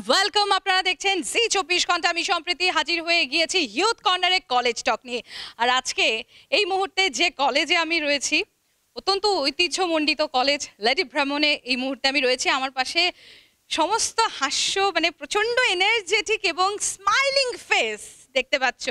Welcome. আপনারা দেখছেন জি 24 ঘন্টা। আমি সম্প্রতি হাজির হয়ে গিয়েছি ইউথ কর্নারে কলেজ টক নিয়ে। আর আজকে এই মুহূর্তে যে কলেজে আমি রয়েছি, অত্যন্ত ঐতিহ্যমণ্ডিত কলেজ লেডি ভ্রমণে এই মুহূর্তে আমি রয়েছি। আমার পাশে সমস্ত হাস্য, মানে প্রচণ্ড এনার্জেটিক এবং স্মাইলিং ফেস দেখতে পাচ্ছ।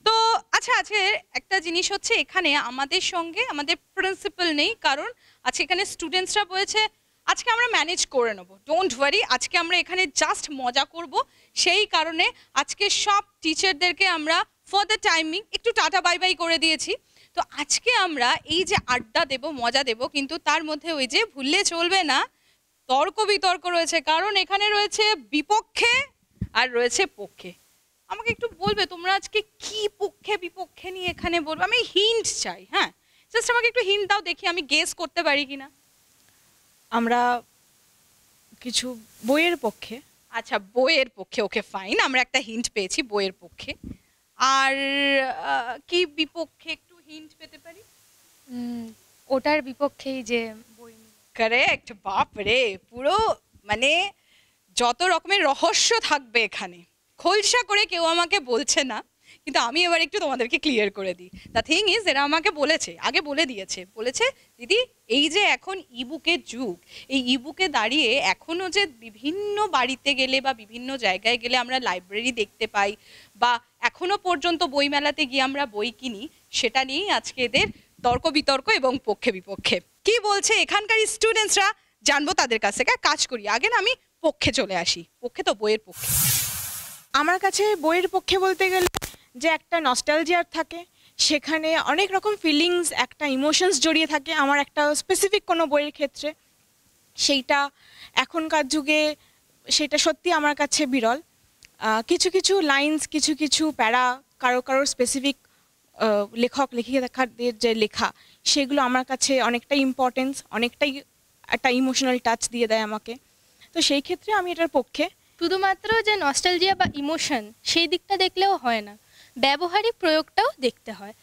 তো আচ্ছা, আছে একটা জিনিস হচ্ছে, এখানে আমাদের সঙ্গে আমাদের প্রিন্সিপাল নেই, কারণ আজকে এখানে স্টুডেন্টসরা বলেছে আজকে আমরা ম্যানেজ করে নেব, ডোন্ট ওয়ারি, আজকে আমরা এখানে জাস্ট মজা করব। সেই কারণে আজকে সব টিচারদেরকে আমরা ফর দ্য টাইমিং একটু টাটা বাই বাই করে দিয়েছি। তো আজকে আমরা এই যে আড্ডা দেব, মজা দেব, কিন্তু তার মধ্যে ওই যে ভুললে চলবে না, তর্ক বিতর্ক রয়েছে। কারণ এখানে রয়েছে বিপক্ষে আর রয়েছে পক্ষে। আমাকে একটু বলবে তোমরা আজকে কি পক্ষে বিপক্ষে নিয়ে এখানে বলবে? আমি হিন্ট চাই, হ্যাঁ, জাস্ট আমাকে একটু হিন্ট দাও, দেখি আমি গেস করতে পারি কিনা। আমরা কিছু বইয়ের পক্ষে। আচ্ছা, বইয়ের পক্ষে, ওকে ফাইন, আমরা একটা হিন্ট পেয়েছি বইয়ের পক্ষে। আর কি বিপক্ষে একটু হিন্ট পেতে পারি? ওটার বিপক্ষেই যে বই। কারেক্ট। বাপ রে, পুরো মানে যত রকমের রহস্য থাকবে এখানে, খোলসা করে কেউ আমাকে বলছে না, কিন্তু আমি এবার একটু তোমাদেরকে ক্লিয়ার করে দিই। দ্য থিং ইজ, এরা আমাকে বলেছে, আগে বলে দিয়েছে, বলেছে দিদি এই যে এখন ইবুকের যুগ, এই ইবুকে দাঁড়িয়ে এখনও যে বিভিন্ন বাড়িতে গেলে বা বিভিন্ন জায়গায় গেলে আমরা লাইব্রেরি দেখতে পাই, বা এখনও পর্যন্ত বইমেলাতে গিয়ে আমরা বই কিনি, সেটা নিয়েই আজকে এদের তর্ক বিতর্ক এবং পক্ষে বিপক্ষে। কি বলছে এখানকার স্টুডেন্টসরা জানবো তাদের কাছ থেকে। কাজ করি, আগে না আমি পক্ষে চলে আসি। পক্ষে তো বইয়ের পক্ষে। আমার কাছে বইয়ের পক্ষে বলতে গেলে যে একটা নস্টালজিয়ার থাকে, সেখানে অনেক রকম ফিলিংস, একটা ইমোশনস জড়িয়ে থাকে আমার একটা স্পেসিফিক কোনো বইয়ের ক্ষেত্রে, সেইটা এখনকার যুগে সেটা সত্যি আমার কাছে বিরল। কিছু কিছু লাইন্স, কিছু কিছু প্যারা, কারোর স্পেসিফিক লেখক লেখিকাদের যে লেখা, সেগুলো আমার কাছে অনেকটাই ইম্পর্টেন্স, অনেকটাই একটা ইমোশনাল টাচ দিয়ে দেয় আমাকে। তো সেই ক্ষেত্রে আমি এটার পক্ষে। শুধুমাত্র যে নস্টালজিয়া বা ইমোশন সেই দিকটা দেখলেও হয় না, ব্যবহারিক প্রয়োগটাও দেখতে হয়।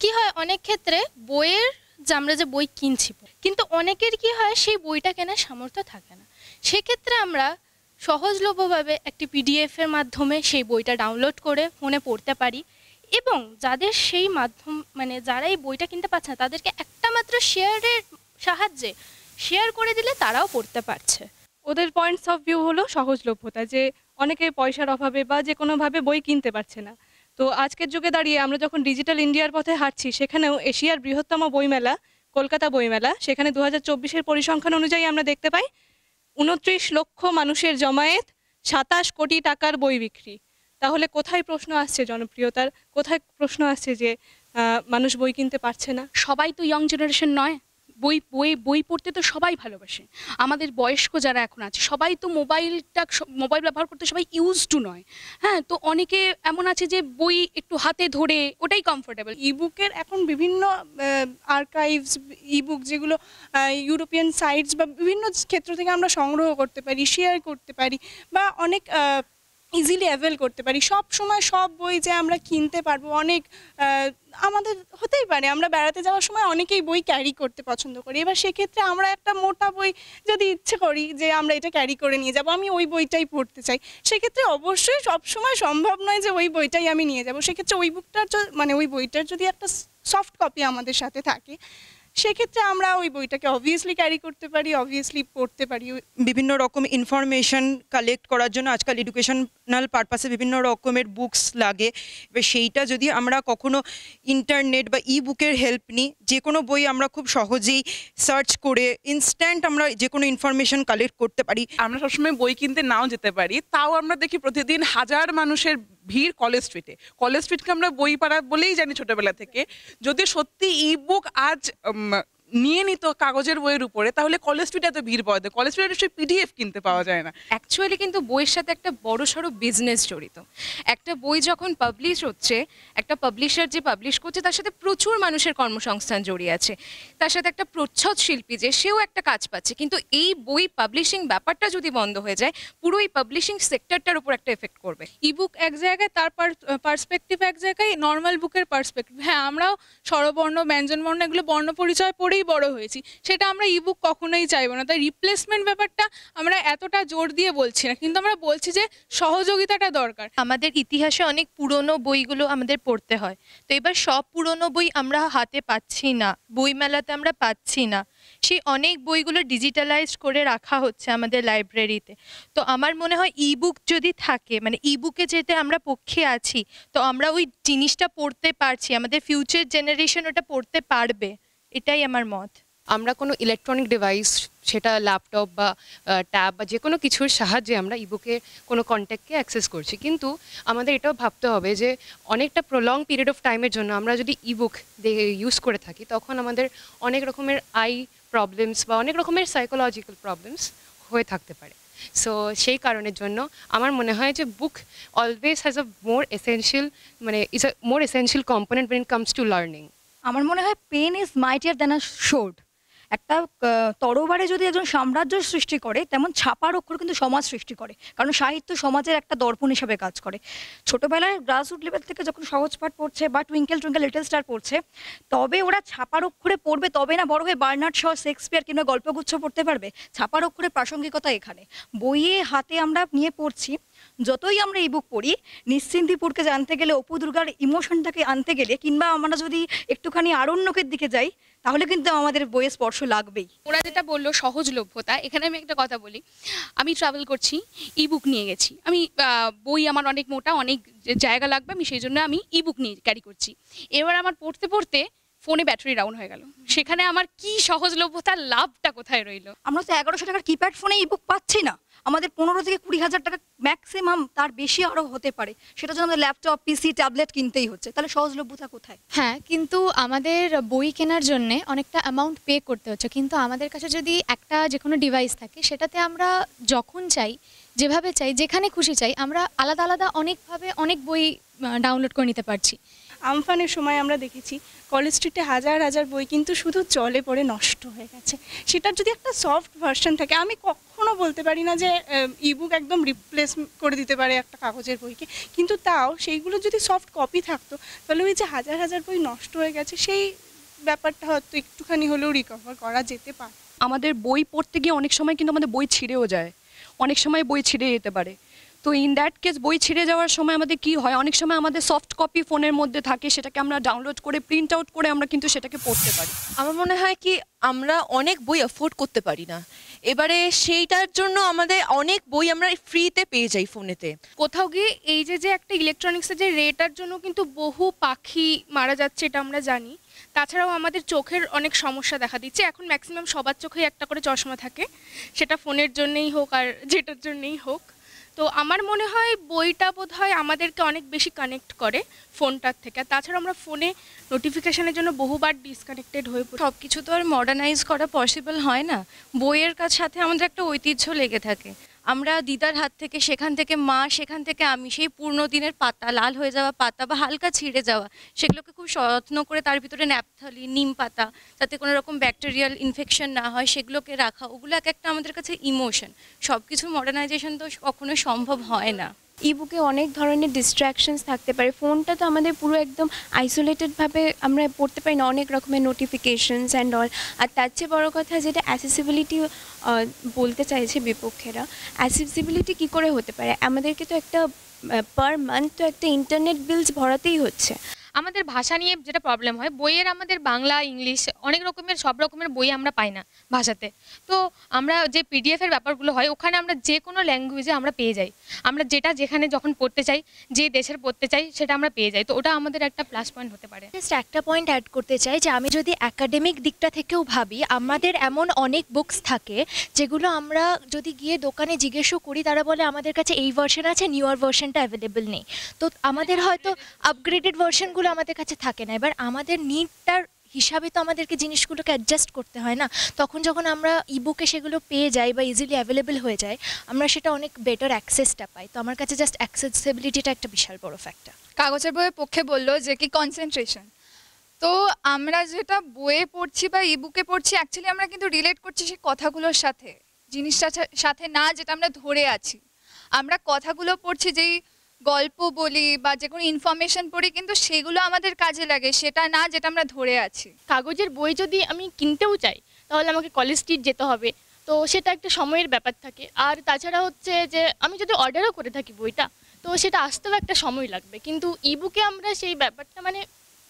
কি হয় অনেক ক্ষেত্রে বইয়ের যে আমরা যে বই কিনছি, কিন্তু অনেকের কি হয় সেই বইটা কেনার সামর্থ্য থাকে না। সেক্ষেত্রে আমরা সহজলভ্যভাবে একটি পিডিএফের মাধ্যমে সেই বইটা ডাউনলোড করে ফোনে পড়তে পারি, এবং যাদের সেই মাধ্যম মানে যারা এই বইটা কিনতে পারছে না তাদেরকে একটা মাত্র শেয়ারের সাহায্যে শেয়ার করে দিলে তারাও পড়তে পারছে। ওদের পয়েন্টস অফ ভিউ হলো সহজলভ্যতা, যে অনেকে পয়সার অভাবে বা যে কোনোভাবে বই কিনতে পারছে না। তো আজকের যুগে দাঁড়িয়ে আমরা যখন ডিজিটাল ইন্ডিয়ার পথে হাঁটছি, সেখানেও এশিয়ার বৃহত্তম বইমেলা কলকাতা বইমেলা, সেখানে 2024-এর পরিসংখ্যান অনুযায়ী আমরা দেখতে পাই 29 লক্ষ মানুষের জমায়েত, 27 কোটি টাকার বই বিক্রি। তাহলে কোথায় প্রশ্ন আসছে জনপ্রিয়তার, কোথায় প্রশ্ন আসছে যে মানুষ বই কিনতে পারছে না? সবাই তো ইয়ং জেনারেশন নয়, বই বই বই পড়তে তো সবাই ভালোবাসে। আমাদের বয়স্ক যারা এখন আছে সবাই তো মোবাইল ব্যবহার করতে সবাই ইউজ টু নয়, হ্যাঁ। তো অনেকে এমন আছে যে বই একটু হাতে ধরে ওটাই কমফোর্টেবল। ইবুকের এখন বিভিন্ন আর্কাইভস, ইবুক যেগুলো ইউরোপিয়ান সাইটস বা বিভিন্ন ক্ষেত্র থেকে আমরা সংগ্রহ করতে পারি, শেয়ার করতে পারি, বা অনেক ইজিলি অ্যাভেল করতে পারি। সব সময় সব বই যে আমরা কিনতে পারবো, অনেক আমাদের হতেই পারে আমরা বেড়াতে যাওয়ার সময় অনেকেই বই ক্যারি করতে পছন্দ করি। এবার সেক্ষেত্রে আমরা একটা মোটা বই যদি ইচ্ছে করি যে আমরা এটা ক্যারি করে নিয়ে যাব, আমি ওই বইটাই পড়তে চাই, সেক্ষেত্রে অবশ্যই সবসময় সম্ভব নয় যে ওই বইটাই আমি নিয়ে যাব। সেক্ষেত্রে ওই বুকটার মানে ওই বইটার যদি একটা সফট কপি আমাদের সাথে থাকে, সেক্ষেত্রে আমরা ওই বইটাকে অবভিয়াসলি ক্যারি করতে পারি, অবভিয়াসলি পড়তে পারি। বিভিন্ন রকম ইনফরমেশন কালেক্ট করার জন্য আজকাল এডুকেশনাল পারপাসে বিভিন্ন রকমের বুকস লাগে। এবার সেইটা যদি আমরা কখনো ইন্টারনেট বা ই বুকের হেল্প নিই, যে কোনো বই আমরা খুব সহজেই সার্চ করে ইনস্ট্যান্ট আমরা যে কোনো ইনফরমেশন কালেক্ট করতে পারি। আমরা সবসময় বই কিনতে নাও যেতে পারি, তাও আমরা দেখি প্রতিদিন হাজার মানুষের ভিড় কলেজ স্ট্রিটকে আমরা বই পাড়া বলেই জানি ছোটবেলা থেকে। যদি সত্যি ই বুক আজ নিয়ে নিত কাগজের বইয়ের উপরে, তাহলে কলেজ স্ট্রিটে এত ভিড় পাওয়া যায়, কলেজ স্ট্রিটে সেই পিডিএফ কিনতে পাওয়া যায় না। অ্যাকচুয়ালি কিন্তু বইয়ের সাথে একটা বড়সড় বিজনেস জড়িত। একটা বই যখন পাবলিশ হচ্ছে, একটা পাবলিশার যে পাবলিশ করছে তার সাথে প্রচুর মানুষের কর্মসংস্থান জড়িয়ে আছে, তার সাথে একটা প্রচ্ছদ শিল্পী যে সেও একটা কাজ পাচ্ছে। কিন্তু এই বই পাবলিশিং ব্যাপারটা যদি বন্ধ হয়ে যায়, পুরো এই পাবলিশিং সেক্টরটার উপর একটা এফেক্ট করবে। ইবুক এক জায়গায়, তার পার্সপেক্টিভ এক জায়গায়, নর্মাল বুকের পার্সপেক্টিভ। হ্যাঁ, আমরাও স্বরবর্ণ, ব্যঞ্জনবর্ণ এগুলো বর্ণ পরিচয় পড়েই বড় হয়েছি, সেটা আমরা ইবুক কখনোই চাইবো না। তাই রিপ্লেসমেন্ট ব্যাপারটা আমরা এতটা জোর দিয়ে বলছি না, কিন্তু আমরা বলছি যে সহযোগিতাটা দরকার। আমাদের ইতিহাসে অনেক পুরনো বইগুলো আমাদের পড়তে হয়, তো এবার সব পুরনো বই আমরা হাতে পাচ্ছি না, বইমেলাতে আমরা পাচ্ছি না, সেই অনেক বইগুলো ডিজিটালাইজ করে রাখা হচ্ছে আমাদের লাইব্রেরিতে। তো আমার মনে হয় ইবুক যদি থাকে, মানে ইবুকে যেতে আমরা পক্ষে আছি, তো আমরা ওই জিনিসটা পড়তে পারছি, আমাদের ফিউচার জেনারেশন ওটা পড়তে পারবে, এটাই আমার মত। আমরা কোনো ইলেকট্রনিক ডিভাইস, সেটা ল্যাপটপ বা ট্যাব বা যে কোনো কিছুর সাহায্যে আমরা ইবুকের কোনো কন্টেন্টকে অ্যাক্সেস করছি, কিন্তু আমাদের এটাও ভাবতে হবে যে অনেকটা প্রলং পিরিয়ড অফ টাইমের জন্য আমরা যদি ইবুক ইউজ করে থাকি, তখন আমাদের অনেক রকমের আই প্রবলেমস বা অনেক রকমের সাইকোলজিক্যাল প্রবলেমস হয়ে থাকতে পারে। সো সেই কারণের জন্য আমার মনে হয় যে book always has a more essential, মানে is a more essential component when it comes to learning. আমার মনে হয় pen is mightier than a sword. একটা তরবারে যদি একজন সাম্রাজ্য সৃষ্টি করে, তেমন ছাপার অক্ষর কিন্তু সমাজ সৃষ্টি করে, কারণ সাহিত্য সমাজের একটা দর্পণ হিসাবে কাজ করে। ছোটবেলায় গ্রাসরুট লেভেল থেকে যখন সহজ পাঠ পড়ছে বা টুইঙ্কেল টুইঙ্কেল লিটল স্টার পড়ছে, তবে ওরা ছাপার অক্ষরে পড়বে, তবে না বড় হয়ে বার্নার্ড শ, শেক্সপিয়ার কিংবা গল্পগুচ্ছ পড়তে পারবে। ছাপার অক্ষরের প্রাসঙ্গিকতা এখানে। বইয়ে হাতে আমরা নিয়ে পড়ছি, যতই আমরা ইবুক পড়ি, নিশ্চিন্তিপুরকে জানতে গেলে, অপু দুর্গার ইমোশনটাকে আনতে গেলে, কিংবা আমরা যদি একটুখানি আরণ্যকের দিকে যাই, তাহলে কিন্তু আমাদের বইয়ে স্পর্শ লাগবেই। ওরা যেটা বললো সহজলভ্যতা, এখানে আমি একটা কথা বলি। আমি ট্রাভেল করছি, ইবুক নিয়ে গেছি, আমি বই আমার অনেক মোটা, অনেক জায়গা লাগবে, আমি সেই জন্য আমি ইবুক নিয়ে ক্যারি করছি। এবার আমার পড়তে পড়তে ফোনে ব্যাটারি ডাউন হয়ে গেল, সেখানে আমার কি সহজলভ্যতার লাভটা কোথায় রইলো? আমরা তো 1100 টাকার কিপ্যাড ফোনে ইবুক পাচ্ছি না, আমাদের 15 থেকে 20,000 টাকা ম্যাক্সিমাম, তার বেশি আরও হতে পারে। সেটা জন্য আমাদের ল্যাপটপ, পিসি, ট্যাবলেট কিনতেই হচ্ছে, তাহলে সহজলভ্যতা কোথায়? হ্যাঁ, কিন্তু আমাদের বই কেনার জন্য অনেকটা অ্যামাউন্ট পে করতে হচ্ছে, কিন্তু আমাদের কাছে যদি একটা যে কোনো ডিভাইস থাকে, সেটাতে আমরা যখন চাই, যেভাবে চাই, যেখানে খুশি চাই, আমরা আলাদা আলাদা অনেকভাবে অনেক বই ডাউনলোড করে নিতে পারছি। আমফানের সময় আমরা দেখেছি কলেজ স্ট্রিটে হাজার হাজার বই কিন্তু শুধু জলে পড়ে নষ্ট হয়ে গেছে। সেটার যদি একটা সফট ভার্সন থাকে, আমি কখনো বলতে পারি না যে ইবুক একদম রিপ্লেস করে দিতে পারে একটা কাগজের বইকে, কিন্তু তাও সেইগুলো যদি সফট কপি থাকতো, তাহলে ওই যে হাজার হাজার বই নষ্ট হয়ে গেছে, সেই ব্যাপারটা হয়তো একটুখানি হলেও রিকভার করা যেতে পারে। আমাদের বই পড়তে গিয়ে অনেক সময় কিন্তু আমাদের বই ছিঁড়েও যায়, অনেক সময় বই ছিঁড়ে যেতে পারে। তো ইন দ্যাট কেস বই ছিঁড়ে যাওয়ার সময় আমাদের কি হয়, অনেক সময় আমাদের সফট কপি ফোনের মধ্যে থাকে, সেটাকে আমরা ডাউনলোড করে প্রিন্ট আউট করে আমরা কিন্তু সেটাকে পড়তে পারি। আমার মনে হয় কি আমরা অনেক বই অ্যাফোর্ড করতে পারি না, এবারে সেইটার জন্য আমাদের অনেক বই আমরা ফ্রিতে পেয়ে যাই ফোনেতে। কোথাও গিয়ে এই যে একটা ইলেকট্রনিক্সের যে রেটার জন্য কিন্তু বহু পাখি মারা যাচ্ছে, এটা আমরা জানি। তাছাড়াও আমাদের চোখের অনেক সমস্যা দেখা দিচ্ছে, এখন ম্যাক্সিমাম সবার চোখেই একটা করে চশমা থাকে, সেটা ফোনের জন্যই হোক আর যেটার জন্যই হোক। তো আমার মনে হয় বইটা বোধহয় আমাদেরকে অনেক বেশি কানেক্ট করে ফোনটার থেকে। তাছাড়া আমরা ফোনে নোটিফিকেশনের জন্য বহুবার ডিসকানেক্টেড হয়ে পড়ি। সব কিছু তো আর মডার্নাইজ করা পসিবল হয় না, বইয়ের সাথে আমাদের একটা ঐতিহ্য লেগে থাকে। আমরা দিদার হাত থেকে, সেখান থেকে মা, সেখান থেকে আমি, সেই পুরনো দিনের পাতা, লাল হয়ে যাওয়া পাতা বা হালকা ছিঁড়ে যাওয়া, সেগুলোকে খুব যত্ন করে তার ভিতরে ন্যাপথালি, নিম পাতা, যাতে কোনো রকম ব্যাকটেরিয়াল ইনফেকশন না হয়, সেগুলোকে রাখা, ওগুলো এক একটা আমাদের কাছে ইমোশন। সব কিছু মডার্নাইজেশন তো কখনোই সম্ভব হয় না। ইবুকে অনেক ধরনের ডিস্ট্র্যাকশনস থাকতে পারে, ফোনটা তো আমাদের পুরো একদম আইসোলেটেডভাবে আমরা পড়তে পারি না, অনেক রকমের নোটিফিকেশনস অ্যান্ড অল। আর তার চেয়ে বড়ো কথা যেটা অ্যাসেসিবিলিটি বলতে চাইছে বিপক্ষেরা, অ্যাসেসিবিলিটি কী করে হতে পারে? আমাদেরকে তো একটা পার মান্থ তো একটা ইন্টারনেট বিলস ভরাতেই হচ্ছে। আমাদের ভাষা নিয়ে যেটা প্রবলেম হয়, বইয়ের আমাদের বাংলা, ইংলিশ, অনেক রকমের সব রকমের বই আমরা পাই না ভাষাতে। তো আমরা যে পিডিএফের ব্যাপারগুলো হয়, ওখানে আমরা যে কোনো ল্যাঙ্গুয়েজে আমরা পেয়ে যাই, আমরা যেটা যেখানে যখন পড়তে চাই, যে দেশের পড়তে চাই, সেটা আমরা পেয়ে যাই। তো ওটা আমাদের একটা প্লাস পয়েন্ট হতে পারে। জাস্ট একটা পয়েন্ট অ্যাড করতে চাই যে আমি যদি একাডেমিক দিকটা থেকেও ভাবি, আমাদের এমন অনেক বুকস থাকে যেগুলো আমরা যদি গিয়ে দোকানে জিজ্ঞেসও করি, তারা বলে আমাদের কাছে এই ভার্সন আছে, নিউয়ার ভার্সনটা অ্যাভেলেবল নেই। তো আমাদের হয়তো আপগ্রেডেড ভার্সনগুলো আমাদের কাছে থাকে না। এবার আমাদের নিডটার হিসাবে তো আমাদেরকে জিনিসগুলোকে অ্যাডজাস্ট করতে হয় না। তখন যখন আমরা ইবুকে সেগুলো পেয়ে যাই বা ইজিলি অ্যাভেলেবল হয়ে যায়, আমরা সেটা অনেক বেটার অ্যাক্সেসটা পাই। তো আমার কাছে জাস্ট অ্যাক্সেসিবিলিটিটা একটা বিশাল বড় ফ্যাক্টর। কাগজের বইয়ের পক্ষে বললো যে কি কনসেন্ট্রেশন, তো আমরা যেটা বইয়ে পড়ছি বা ইবুকে পড়ছি, অ্যাকচুয়ালি আমরা কিন্তু রিলেট করছি সেই কথাগুলোর সাথে, জিনিসটার সাথে না যেটা আমরা ধরে আছি। আমরা কথাগুলো পড়ছি যেই গল্প বলি বা যে কোনো ইনফরমেশন পড়ি, কিন্তু সেগুলো আমাদের কাজে লাগে, সেটা না যেটা আমরা ধরে আছি। কাগজের বই যদি আমি কিনতেও চাই তাহলে আমাকে কলেজ স্ট্রিট যেতে হবে, তো সেটা একটা সময়ের ব্যাপার থাকে। আর তাছাড়া হচ্ছে যে আমি যদি অর্ডারও করে থাকি বইটা, তো সেটা আসতেও একটা সময় লাগবে, কিন্তু ইবুকে আমরা সেই ব্যাপারটা মানে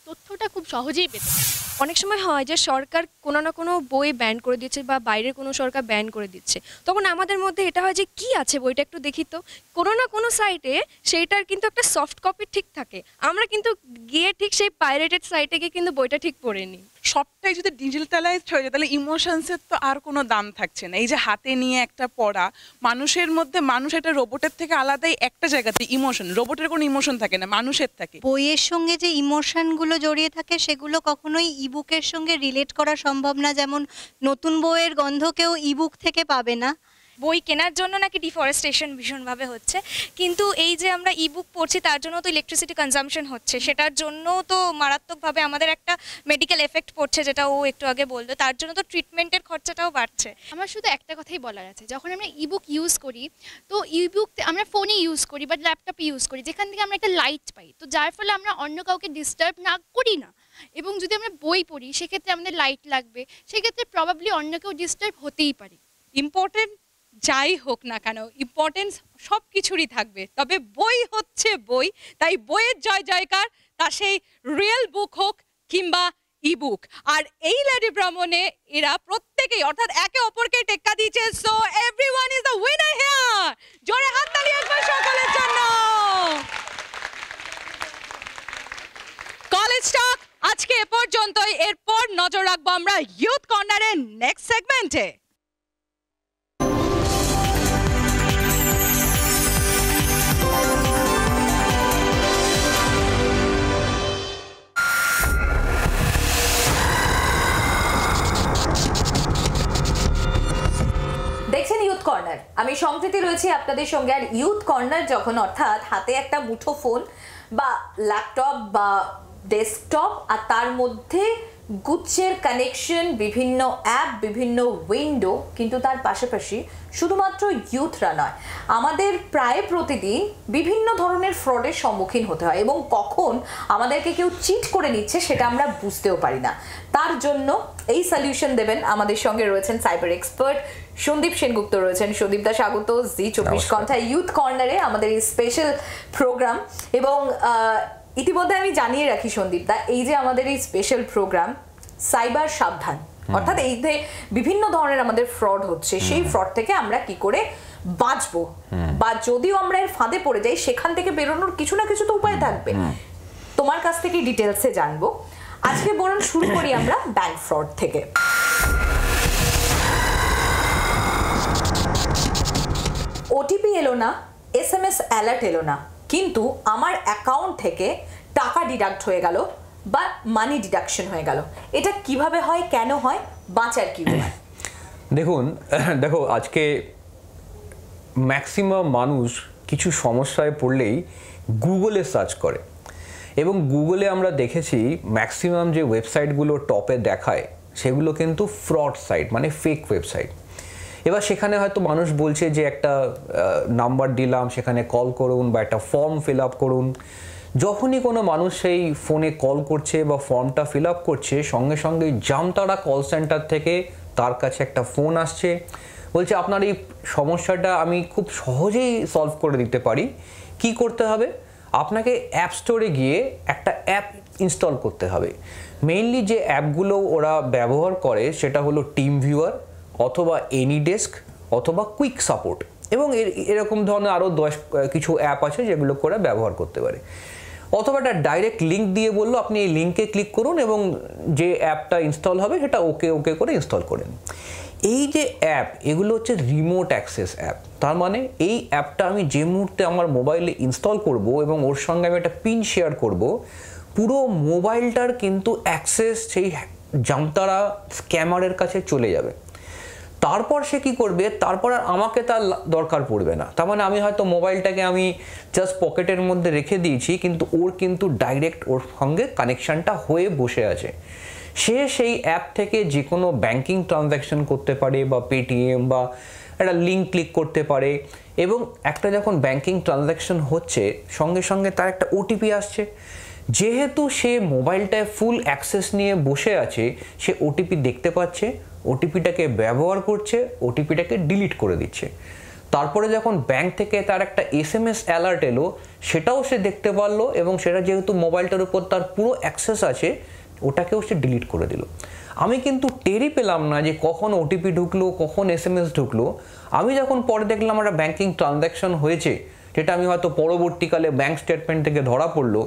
তথ্যটা খুব সহজেই পেতে পারি। অনেক সময় হয় যে সরকার কোনো না কোনো বই ব্যান করে দিচ্ছে বা বাইরের কোনো সরকার ব্যান করে দিচ্ছে, তখন আমাদের মধ্যে এটা হয় যে কি আছে বইটা একটু দেখি তো। কোনো না কোনো সাইটে সেইটার কিন্তু একটা সফট কপি ঠিক থাকে, আমরা কিন্তু গিয়ে ঠিক সেই পাইরেটেড সাইটে গিয়ে কিন্তু বইটা ঠিক পড়ে নিই। সবটাই যদি ডিজিটালাইজড হয়ে যায় তাহলে ইমোশনসের তো আর কোনো দাম থাকছে না। এই যে হাতে নিয়ে একটা পড়া, মানুষের মধ্যে মানুষ একটা রোবটের থেকে আলাদাই একটা জায়গাতে ইমোশন, রোবটের কোনো ইমোশন থাকে না, মানুষের থাকে। বইয়ের সঙ্গে যে ইমোশনগুলো জড়িয়ে থাকে সেগুলো কখনোই ইবুকের সঙ্গে রিলেট করা সম্ভব না। যেমন নতুন বইয়ের গন্ধ কেউ ইবুক থেকে পাবে না। বই কেনার জন্য নাকি ডিফরেস্টেশন ভীষণভাবে হচ্ছে, কিন্তু এই যে আমরা ইবুক পড়ছি তার জন্য তো ইলেকট্রিসিটি কনজাম্পশন হচ্ছে, সেটার জন্য তো মারাত্মকভাবে আমাদের একটা মেডিকেল এফেক্ট পড়ছে, যেটা ও একটু আগে বললো, তার জন্য তো ট্রিটমেন্টের খরচাটাও বাড়ছে। আমার শুধু একটা কথাই বলার আছে, যখন আমরা ইবুক ইউজ করি, তো ইবুক আমরা ফোনে ইউজ করি বা ল্যাপটপে ইউজ করি, যেখান থেকে আমরা একটা লাইট পাই, তো যার ফলে আমরা অন্য কাউকে ডিস্টার্ব না করি না। এবং যদি আমরা বই পড়ি সেক্ষেত্রে আমাদের লাইট লাগবে, সেক্ষেত্রে প্রবাবলি অন্য কেউ ডিস্টার্ব হতেই পারে। ইম্পর্টেন্ট যাই হোক না কেন, ইম্পর্টেন্স সব কিছুরই থাকবে, তবে বই হচ্ছে বই, তাই বইয়ের জয় জয়কার, তা সেই রিয়েল বুক হোক কিংবা ইবুক। আর এই লেডি ভ্রমণে এরা প্রত্যেকেই অর্থাৎ একে অপরকে টেক্কা দিয়েছে। So everyone is the winner here. জোরে হাততালি একবার সকলের জন্য। কলেজ টক আজকে এ পর্যন্তই, এরপর নজর রাখবো আমরা ইউথ কর্নারের নেক্সট সেগমেন্টে। দেখছেন ইউথ কর্নার, আমি সম্প্রীতি রয়েছি আপনাদের সঙ্গে। আর ইউথ কর্নার যখন অর্থাৎ হাতে একটা মুঠো ফোন বা ল্যাপটপ বা ডেস্কটপ, আর তার মধ্যে গুচ্ছের কানেকশন, বিভিন্ন অ্যাপ, বিভিন্ন উইন্ডো, কিন্তু তার পাশাপাশি শুধুমাত্র ইউথরা নয়, আমাদের প্রায় প্রতিদিন বিভিন্ন ধরনের ফ্রডের সম্মুখীন হতে হয়, এবং কখন আমাদেরকে কেউ চিট করে নিচ্ছে সেটা আমরা বুঝতেও পারি না। তার জন্য এই সলিউশন দেবেন, আমাদের সঙ্গে রয়েছেন সাইবার এক্সপার্ট সন্দীপ সেনগুপ্ত রয়েছেন। সন্দীপ দা, স্বাগত জি24 ঘন্টা ইউথ কর্নারে, আমাদের এই স্পেশাল প্রোগ্রাম। এবং ইতিমধ্যে আমি জানিয়ে রাখি সন্দীপ দা, এই যে আমাদের এই স্পেশাল প্রোগ্রাম সাইবার সাবধান, অর্থাৎ এই যে বিভিন্ন ধরনের আমাদের ফ্রড হচ্ছে, সেই ফ্রড থেকে আমরা কি করে বাঁচবো, বা যদিও আমরা এর ফাঁদে পড়ে যাই সেখান থেকে বেরোনোর কিছু না কিছু তো উপায় থাকবে। তোমার কাছ থেকে ডিটেলসে জানবো। আজকে বরং শুরু করি আমরা ব্যাংক ফ্রড থেকে। ওটিপি এলো না, SMS অ্যালার্ট এলো না, কিন্তু আমার অ্যাকাউন্ট থেকে টাকা ডিডাক্ট হয়ে গেল বা মানি ডিডাকশন হয়ে গেল। এটা কিভাবে হয়, কেন হয়, বাঁচার কি হয়? দেখো আজকে ম্যাক্সিমাম মানুষ কিছু সমস্যায় পড়লেই গুগলে সার্চ করে, এবং গুগলে আমরা দেখেছি ম্যাক্সিমাম যে ওয়েবসাইটগুলো টপে দেখায় সেগুলো কিন্তু ফ্রড সাইট, মানে ফেক ওয়েবসাইট। এবার সেখানে হয়তো মানুষ বলছে যে একটা নাম্বার দিলাম, সেখানে কল করুন বা একটা ফর্ম ফিল আপ করুন। যখনই কোনো মানুষ সেই ফোনে কল করছে বা ফর্মটা ফিল আপ করছে, সঙ্গে সঙ্গে জামতারা কল সেন্টার থেকে তার কাছে একটা ফোন আসছে, বলছে আপনার এই সমস্যাটা আমি খুব সহজেই সলভ করে দিতে পারি। কি করতে হবে? আপনাকে অ্যাপ স্টোরে গিয়ে একটা অ্যাপ ইনস্টল করতে হবে। মেইনলি যে অ্যাপগুলো ওরা ব্যবহার করে সেটা হলো টিম ভিউয়ার, অথবা এনিডেস্ক, অথবা কুইক সাপোর্ট, এবং এরকম ধরনের আরও কিছু অ্যাপ আছে যেগুলো করে ব্যবহার করতে পারে। অথবা একটা ডাইরেক্ট লিঙ্ক দিয়ে বললো আপনি এই লিঙ্কে ক্লিক করুন এবং যে অ্যাপটা ইনস্টল হবে সেটা ওকে করে ইনস্টল করেন। এই যে অ্যাপ, এগুলো হচ্ছে রিমোট অ্যাক্সেস অ্যাপ। তার মানে এই অ্যাপটা আমি যে মুহূর্তে আমার মোবাইলে ইনস্টল করব এবং ওর সঙ্গে আমি একটা পিন শেয়ার করব, পুরো মোবাইলটার কিন্তু অ্যাক্সেস সেই জামতারা স্ক্যামারের কাছে চলে যাবে। তারপর সে কি করবে, তারপর আর আমাকে তার দরকার পড়বে না। তার মানে আমি হয়তো মোবাইলটাকে আমি জাস্ট পকেটের মধ্যে রেখে দিয়েছি, কিন্তু ওর কিন্তু ডাইরেক্ট ওর সঙ্গে কানেকশানটা হয়ে বসে আছে। সে সেই অ্যাপ থেকে যে কোনো ব্যাংকিং ট্রানজ্যাকশন করতে পারে, বা পেটিএম বা একটা লিঙ্ক ক্লিক করতে পারে, এবং একটা যখন ব্যাংকিং ট্রানজ্যাকশন হচ্ছে সঙ্গে সঙ্গে তার একটা ওটিপি আসছে। যেহেতু সে মোবাইলটায় ফুল অ্যাক্সেস নিয়ে বসে আছে, সে ওটিপি দেখতে পাচ্ছে, ওটিপিটাকে ব্যবহার করছে, ওটিপিটাকে ডিলিট করে দিচ্ছে। তারপরে যখন ব্যাংক থেকে তার একটা SMS অ্যালার্ট এলো, সেটাও সে দেখতে পারলো, এবং সেটা যেহেতু মোবাইলটার উপর তার পুরো অ্যাক্সেস আছে, ওটাকেও সে ডিলিট করে দিল। আমি কিন্তু টেরই পেলাম না যে কখন ওটিপি ঢুকলো, কখন SMS ঢুকলো। আমি যখন পরে দেখলাম একটা ব্যাংকিং ট্রানজ্যাকশন হয়েছে, যেটা আমি হয়তো পরবর্তীকালে ব্যাংক স্টেটমেন্ট থেকে ধরা পড়লো,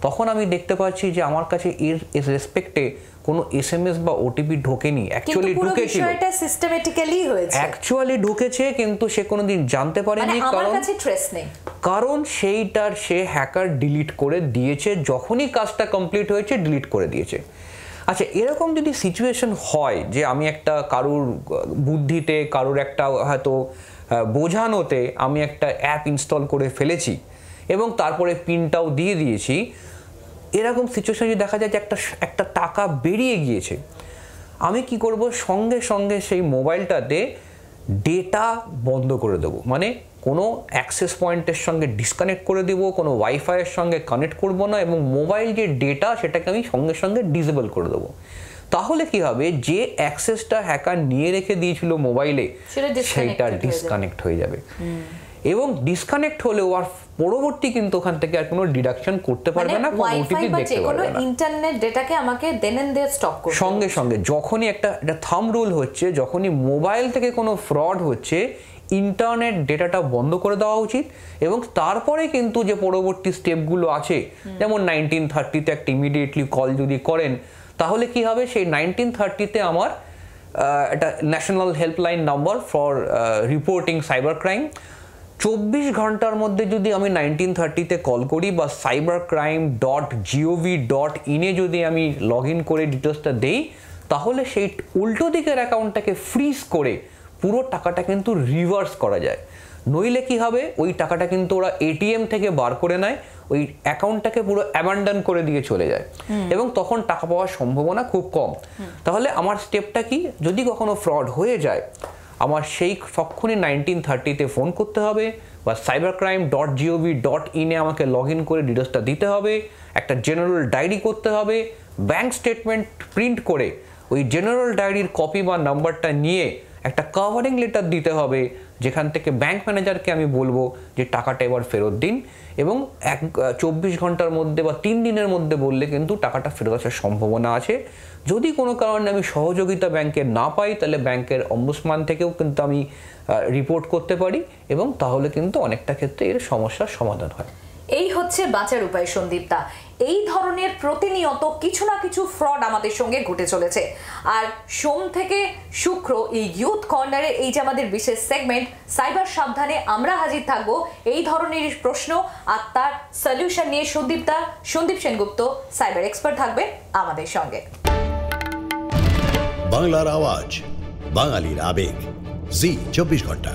তখন আমি দেখতে পাচ্ছি যে আমার কাছে এর রেসপেক্টে কোনো SMS বা ওটিপি ঢোকেনি। অ্যাকচুয়ালি ঢুকেছিল, বিষয়টা সিস্টেমেটিক্যালি হয়েছে, অ্যাকচুয়ালি ঢুকেছে, কিন্তু সে কোনোদিন জানতে পারেনি, কারণ সেইটার সে হ্যাকার ডিলিট করে দিয়েছে। যখনই কাজটা কমপ্লিট হয়েছে ডিলিট করে দিয়েছে। আচ্ছা, এরকম যদি সিচুয়েশন হয় যে আমি একটা কারুর বুদ্ধিতে, কারুর একটা হয়তো বোঝানোতে আমি একটা অ্যাপ ইনস্টল করে ফেলেছি এবং তারপরে পিনটাও দিয়ে দিয়েছি, এরকম সিচুয়েশন যদি দেখা যায় যে একটা টাকা বেরিয়ে গিয়েছে, আমি কি করব? সঙ্গে সঙ্গে সেই মোবাইলটাতে ডেটা বন্ধ করে দেবো, মানে কোনো অ্যাক্সেস পয়েন্টের সঙ্গে ডিসকানেক্ট করে দেব, কোনো ওয়াইফাইয়ের সঙ্গে কানেক্ট করব না, এবং মোবাইল যে ডেটা সেটাকে আমি সঙ্গে সঙ্গে ডিসেবল করে দেবো। তাহলে কি হবে? যে অ্যাক্সেসটা হ্যাকার নিয়ে রেখে দিয়েছিল মোবাইলে, সেইটা ডিসকানেক্ট হয়ে যাবে, এবং ডিসকানেক্ট হলেও আর পরবর্তী কিন্তু ওখান থেকে আর কোনো ডিডাকশন করতে পারবে না, কোনো ওটিপি দেখতে পারবে না। ইন্টারনেট ডেটাকে আমাকে দেন এন্ড দেয়ার স্টপ করতে হবে। সঙ্গে সঙ্গে যখনই একটা থাম্ব রুল হচ্ছে, যখনই মোবাইল থেকে কোনো ফ্রড হচ্ছে, ইন্টারনেট ডেটাটা বন্ধ করে দেওয়া উচিত, এবং তারপরে কিন্তু যে পরবর্তী স্টেপগুলো আছে, যেমন 1930-তে একটা ইমিডিয়েটলি কল যদি করেন, তাহলে কি হবে? সেই 1930-তে আমার একটা national helpline number for reporting cyber crime, 24 ঘন্টার মধ্যে যদি আমি 1930-তে কল করি বা cybercrime.gov.in যদি আমি লগ ইন করে ডিটেলসটা দেই, তাহলে সেই উল্টো দিকের অ্যাকাউন্টটাকে ফ্রিজ করে পুরো টাকাটা কিন্তু রিভার্স করা যায়। নইলে কি হবে? ওই টাকাটা কিন্তু ওরা ATM থেকে বার করে নেয়, ওই অ্যাকাউন্টটাকে পুরো অ্যাবান্ডন করে দিয়ে চলে যায়, এবং তখন টাকা পাওয়ার সম্ভাবনা খুব কম। তাহলে আমার স্টেপটা কি? যদি কখনো ফ্রড হয়ে যায়, আমার সেই তখনই 1930-তে ফোন করতে হবে, বা cybercrime.gov.in আমাকে লগ ইন করে ডিটেলসটা দিতে হবে, একটা জেনারেল ডায়েরি করতে হবে, ব্যাংক স্টেটমেন্ট প্রিন্ট করে ওই জেনারেল ডায়েরির কপি বা নাম্বারটা নিয়ে একটা কভারিং লেটার দিতে হবে, যেখান থেকে ব্যাংক ম্যানেজারকে আমি বলবো যে টাকাটা এবার ফেরত দিন, এবং 24 ঘন্টার মধ্যে বা 3 দিনের মধ্যে বললে কিন্তু টাকাটা ফেরত আসার সম্ভাবনা আছে। যদি কোনো কারণে আমি সহযোগিতা ব্যাংকের না পাই, তাহলে ব্যাংকের অম্বুডসম্যান থেকেও কিন্তু আমি রিপোর্ট করতে পারি, এবং তাহলে কিন্তু অনেকটা ক্ষেত্রে এর সমস্যার সমাধান হয়। এই হচ্ছে বাঁচার উপায় সন্দীপদা। এই ধরনের প্রতিনিয়ত কিছু না কিছু ফ্রড আমাদের সঙ্গে ঘটে চলেছে, আর সোম থেকে শুক্র এই ইউথ কর্নারের এই যে আমাদের বিশেষ সেগমেন্ট সাইবার সাবধানে আমরা হাজির থাকবো এই ধরনের প্রশ্ন আর তার সলিউশন নিয়ে। সন্দীপ সেনগুপ্ত সাইবার এক্সপার্ট থাকবে আমাদের সঙ্গে। বাংলার আওয়াজ, বাঙালির আবেগ, জি 24 ঘন্টা।